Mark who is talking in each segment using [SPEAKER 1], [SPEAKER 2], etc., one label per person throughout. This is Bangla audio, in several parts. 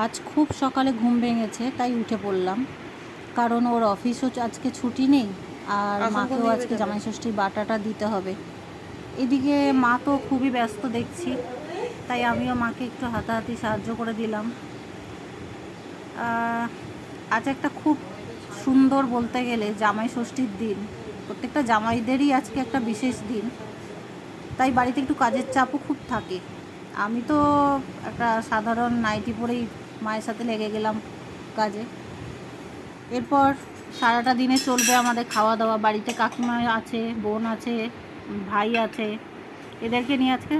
[SPEAKER 1] আজ খুব সকালে ঘুম ভেঙেছে, তাই উঠে পড়লাম। কারণ ওর অফিসও আজকে ছুটি নেই, আর মাকেও আজকে জামাই ষষ্ঠীর বাটাটা দিতে হবে। এদিকে মা তো খুবই ব্যস্ত দেখছি, তাই আমিও মাকে একটু হাতাহাতি সাহায্য করে দিলাম। আজ একটা খুব সুন্দর, বলতে গেলে জামাই ষষ্ঠীর দিন। প্রত্যেকটা জামাইদেরই আজকে একটা বিশেষ দিন, তাই বাড়িতে একটু কাজের চাপও খুব থাকে। আমি তো একটা সাধারণ নাইটি পরেই মায়ের সাথে লেগে গেলাম কাজে। এরপর সারাটা দিনে চলবে আমাদের খাওয়া দাওয়া। বাড়িতে কাকিমা আছে, বোন আছে, ভাই আছে, এদেরকে নিয়ে আজকে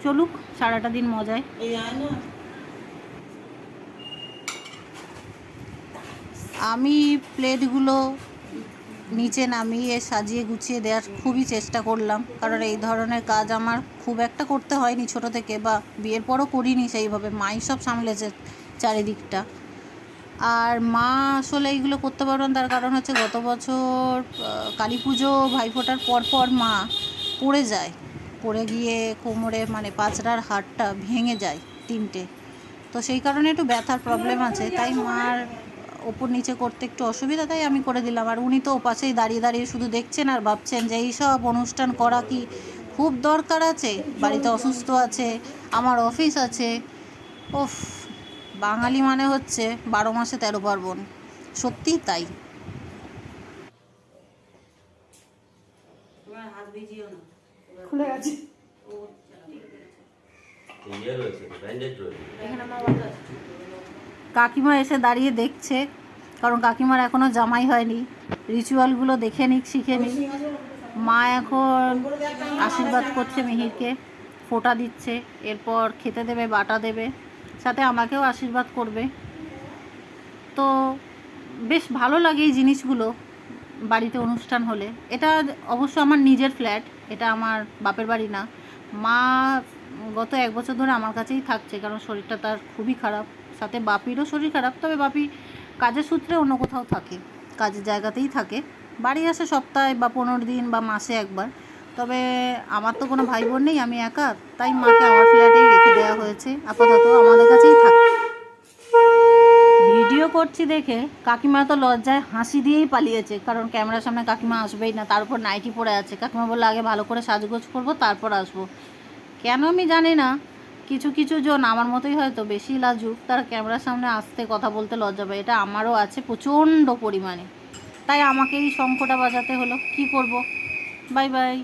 [SPEAKER 1] চলুক সারাটা দিন মজায়। আমি প্লেটগুলো নিচে নামিয়ে সাজিয়ে গুছিয়ে দেওয়ার খুবই চেষ্টা করলাম, কারণ এই ধরনের কাজ আমার খুব একটা করতে হয়নি ছোট থেকে, বা বিয়ের পরও করিনি সেইভাবে। মাই সব সামলেছে চারিদিকটা। আর মা আসলে এইগুলো করতে পারবেন, তার কারণ হচ্ছে গত বছর কালী পুজো ভাইফোঁটার পর মা পড়ে যায়, পড়ে গিয়ে কোমরে মানে পাঁচড়ার হাড়টা ভেঙে যায় তিনটে। তো সেই কারণে একটু ব্যথার প্রবলেম আছে, তাই মার ওপর নিচে করতে একটু অসুবিধা, তাই আমি করে দিলাম। আর উনি তো ওপাশেই দাঁড়িয়ে দাঁড়িয়ে শুধু দেখছেন আর ভাবছেন যে এই সব অনুষ্ঠান করা কি খুব দরকার আছে? বাড়িতে অসুস্থ আছে, আমার অফিস আছে। ওফ, বাঙালি মানে হচ্ছে 12 মাসে 13 পার্বণ। সত্যিই তাই। খুলে গেছে। কাকিমা এসে দাঁড়িয়ে দেখছে, কারণ কাকিমার এখনও জামাই হয়নি। রিচুয়ালগুলো দেখে নিক, শিখে নিক। মা এখন আশীর্বাদ করছে মিহিরকে, ফোঁটা দিচ্ছে, এরপর খেতে দেবে, বাটা দেবে, সাথে আমাকেও আশীর্বাদ করবে। তো বেশ ভালো লাগে এই জিনিসগুলো বাড়িতে অনুষ্ঠান হলে। এটা অবশ্য আমার নিজের ফ্ল্যাট, এটা আমার বাপের বাড়ি না। মা গত 1 বছর ধরে আমার কাছেই থাকছে, কারণ শরীরটা তার খুবই খারাপ। সাথে বাপিরও শরীর খারাপ, তবে বাপি কাজের সূত্রে অন্য কোথাও থাকে, কাজের জায়গাতেই থাকে। বাড়ি আসে সপ্তাহে বা 15 দিন বা মাসে একবার। তবে আমার তো কোনো ভাই বোন নেই, আমি একা, তাই মাকে আমার ফ্ল্যাটেই রেখে দেওয়া হয়েছে। আপাতত আমাদের কাছেই থাকে। ভিডিও করছি দেখে কাকিমা তো লজ্জায় হাসি দিয়েই পালিয়েছে, কারণ ক্যামেরার সামনে কাকিমা আসবেই না, তার উপর নাইটি পরে আছে। কাকিমা বললো আগে ভালো করে সাজগোজ করবো, তারপর আসবো। কেন আমি জানি না, কিছু কিছু জন আমার মতোই হয়তো বেশি লাজুক, তারা ক্যামেরার সামনে আসতে কথা বলতে লজ্জা পায়। এটা আমারও আছে প্রচণ্ড পরিমাণে, তাই আমাকেই শঙ্খটা বাজাতে হলো। কি করব? Bye bye.